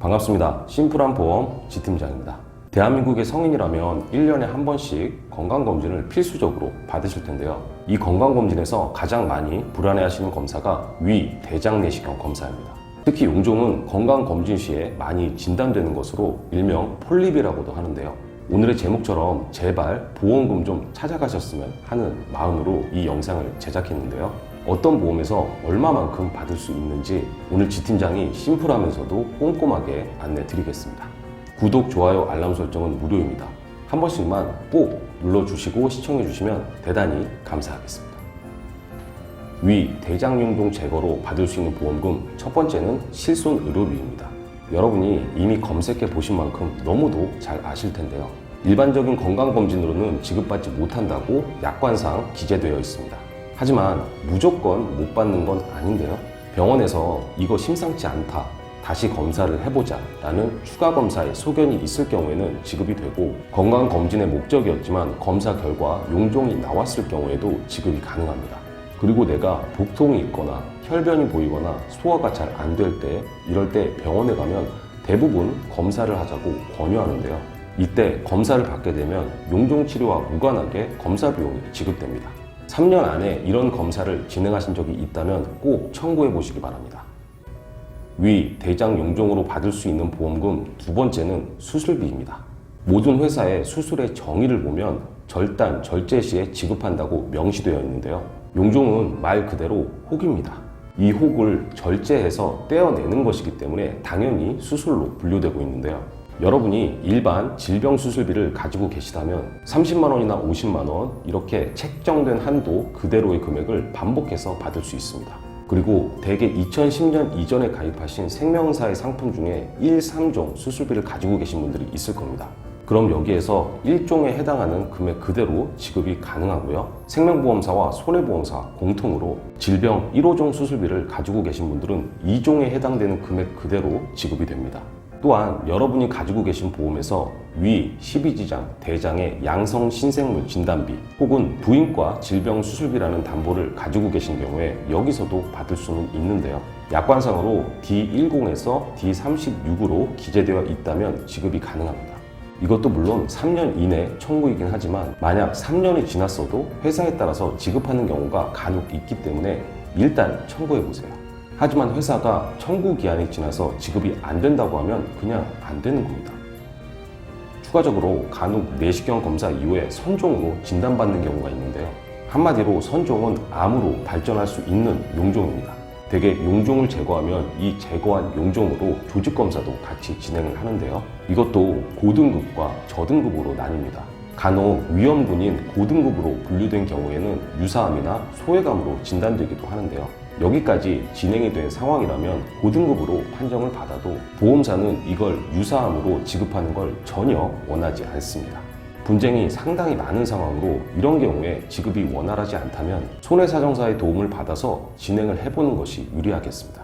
반갑습니다. 심플한 보험 지팀장입니다. 대한민국의 성인이라면 1년에 한 번씩 건강검진을 필수적으로 받으실 텐데요. 이 건강검진에서 가장 많이 불안해하시는 검사가 위, 대장 내시경 검사입니다. 특히 용종은 건강검진 시에 많이 진단되는 것으로 일명 폴립이라고도 하는데요. 오늘의 제목처럼 제발 보험금 좀 찾아가셨으면 하는 마음으로 이 영상을 제작했는데요. 어떤 보험에서 얼마만큼 받을 수 있는지 오늘 지팀장이 심플하면서도 꼼꼼하게 안내 드리겠습니다. 구독, 좋아요, 알람 설정은 무료입니다. 한 번씩만 꼭 눌러주시고 시청해주시면 대단히 감사하겠습니다. 위, 대장 용종 제거로 받을 수 있는 보험금 첫 번째는 실손 의료비입니다. 여러분이 이미 검색해 보신 만큼 너무도 잘 아실 텐데요. 일반적인 건강검진으로는 지급받지 못한다고 약관상 기재되어 있습니다. 하지만 무조건 못 받는 건 아닌데요. 병원에서 이거 심상치 않다, 다시 검사를 해보자 라는 추가 검사의 소견이 있을 경우에는 지급이 되고, 건강검진의 목적이었지만 검사 결과 용종이 나왔을 경우에도 지급이 가능합니다. 그리고 내가 복통이 있거나 혈변이 보이거나 소화가 잘 안 될 때, 이럴 때 병원에 가면 대부분 검사를 하자고 권유하는데요. 이때 검사를 받게 되면 용종치료와 무관하게 검사 비용이 지급됩니다. 3년 안에 이런 검사를 진행하신 적이 있다면 꼭 청구해 보시기 바랍니다. 위, 대장 용종으로 받을 수 있는 보험금 두 번째는 수술비입니다. 모든 회사의 수술의 정의를 보면 절단, 절제 시에 지급한다고 명시되어 있는데요. 용종은 말 그대로 혹입니다. 이 혹을 절제해서 떼어내는 것이기 때문에 당연히 수술로 분류되고 있는데요. 여러분이 일반 질병 수술비를 가지고 계시다면 30만 원이나 50만 원 이렇게 책정된 한도 그대로의 금액을 반복해서 받을 수 있습니다. 그리고 대개 2010년 이전에 가입하신 생명사의 상품 중에 1, 3종 수술비를 가지고 계신 분들이 있을 겁니다. 그럼 여기에서 1종에 해당하는 금액 그대로 지급이 가능하고요. 생명보험사와 손해보험사 공통으로 질병 1호종 수술비를 가지고 계신 분들은 2종에 해당되는 금액 그대로 지급이 됩니다. 또한 여러분이 가지고 계신 보험에서 위, 십이지장, 대장의 양성 신생물 진단비 혹은 부인과 질병 수술비라는 담보를 가지고 계신 경우에 여기서도 받을 수는 있는데요. 약관상으로 D10에서 D36으로 기재되어 있다면 지급이 가능합니다. 이것도 물론 3년 이내 청구이긴 하지만 만약 3년이 지났어도 회사에 따라서 지급하는 경우가 간혹 있기 때문에 일단 청구해 보세요. 하지만 회사가 청구 기한이 지나서 지급이 안 된다고 하면 그냥 안 되는 겁니다. 추가적으로 간혹 내시경 검사 이후에 선종으로 진단받는 경우가 있는데요. 한마디로 선종은 암으로 발전할 수 있는 용종입니다. 대개 용종을 제거하면 이 제거한 용종으로 조직검사도 같이 진행을 하는데요. 이것도 고등급과 저등급으로 나뉩니다. 간혹 위험군인 고등급으로 분류된 경우에는 유사암이나 소외감으로 진단되기도 하는데요. 여기까지 진행이 된 상황이라면 고등급으로 판정을 받아도 보험사는 이걸 유사암으로 지급하는 걸 전혀 원하지 않습니다. 분쟁이 상당히 많은 상황으로 이런 경우에 지급이 원활하지 않다면 손해사정사의 도움을 받아서 진행을 해보는 것이 유리하겠습니다.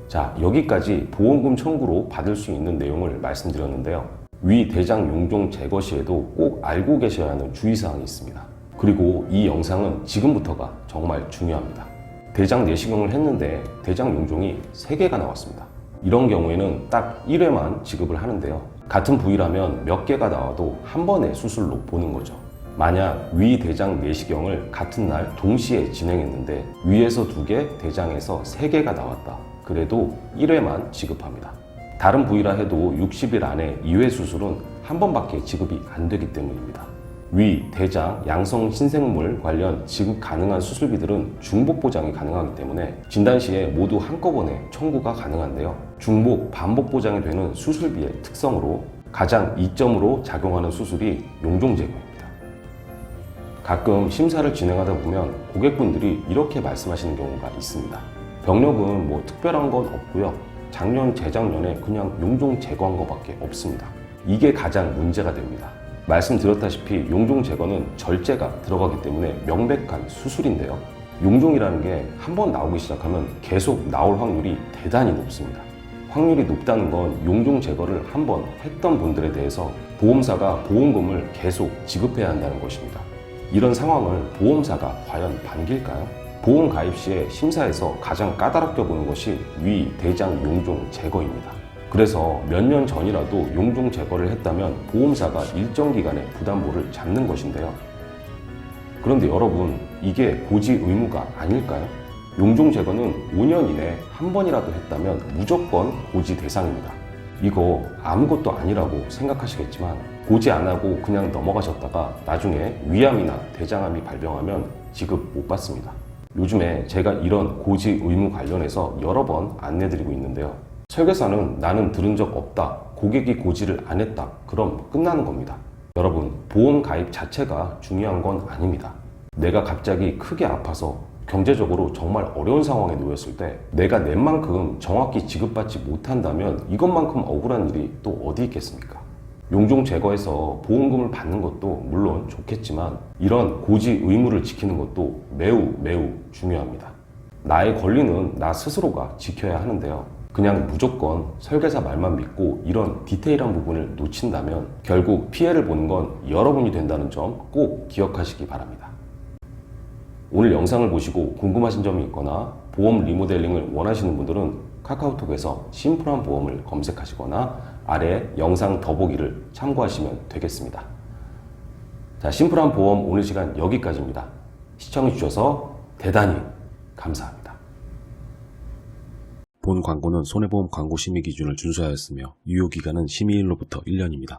자, 여기까지 보험금 청구로 받을 수 있는 내용을 말씀드렸는데요. 위, 대장 용종 제거 시에도 꼭 알고 계셔야 하는 주의사항이 있습니다. 그리고 이 영상은 지금부터가 정말 중요합니다. 대장 내시경을 했는데 대장 용종이 3개가 나왔습니다. 이런 경우에는 딱 1회만 지급을 하는데요. 같은 부위라면 몇 개가 나와도 한 번의 수술로 보는 거죠. 만약 위, 대장 내시경을 같은 날 동시에 진행했는데 위에서 2개, 대장에서 3개가 나왔다. 그래도 1회만 지급합니다. 다른 부위라 해도 60일 안에 2회 수술은 한 번밖에 지급이 안 되기 때문입니다. 위, 대장, 양성 신생물 관련 지급 가능한 수술비들은 중복 보장이 가능하기 때문에 진단 시에 모두 한꺼번에 청구가 가능한데요. 중복, 반복 보장이 되는 수술비의 특성으로 가장 이점으로 작용하는 수술이 용종 제거입니다. 가끔 심사를 진행하다 보면 고객분들이 이렇게 말씀하시는 경우가 있습니다. 병력은 뭐 특별한 건 없고요. 작년, 재작년에 그냥 용종 제거한 것밖에 없습니다. 이게 가장 문제가 됩니다. 말씀드렸다시피 용종 제거는 절제가 들어가기 때문에 명백한 수술인데요. 용종이라는 게 한 번 나오기 시작하면 계속 나올 확률이 대단히 높습니다. 확률이 높다는 건 용종 제거를 한 번 했던 분들에 대해서 보험사가 보험금을 계속 지급해야 한다는 것입니다. 이런 상황을 보험사가 과연 반길까요? 보험 가입 시에 심사에서 가장 까다롭게 보는 것이 위, 대장, 용종 제거입니다. 그래서 몇 년 전이라도 용종 제거를 했다면 보험사가 일정 기간의 부담보를 잡는 것인데요. 그런데 여러분, 이게 고지 의무가 아닐까요? 용종 제거는 5년 이내에 한 번이라도 했다면 무조건 고지 대상입니다. 이거 아무것도 아니라고 생각하시겠지만 고지 안 하고 그냥 넘어가셨다가 나중에 위암이나 대장암이 발병하면 지급 못 받습니다. 요즘에 제가 이런 고지 의무 관련해서 여러 번 안내드리고 있는데요. 설계사는 나는 들은 적 없다, 고객이 고지를 안 했다, 그럼 끝나는 겁니다. 여러분, 보험 가입 자체가 중요한 건 아닙니다. 내가 갑자기 크게 아파서 경제적으로 정말 어려운 상황에 놓였을 때 내가 낸 만큼 정확히 지급받지 못한다면 이것만큼 억울한 일이 또 어디 있겠습니까? 용종 제거해서 보험금을 받는 것도 물론 좋겠지만 이런 고지 의무를 지키는 것도 매우 중요합니다. 나의 권리는 나 스스로가 지켜야 하는데요. 그냥 무조건 설계사 말만 믿고 이런 디테일한 부분을 놓친다면 결국 피해를 보는 건 여러분이 된다는 점 꼭 기억하시기 바랍니다. 오늘 영상을 보시고 궁금하신 점이 있거나 보험 리모델링을 원하시는 분들은 카카오톡에서 심플한 보험을 검색하시거나 아래 영상 더보기를 참고하시면 되겠습니다. 자, 심플한 보험 오늘 시간 여기까지입니다. 시청해주셔서 대단히 감사합니다. 본 광고는 손해보험 광고 심의 기준을 준수하였으며 유효기간은 심의일로부터 1년입니다.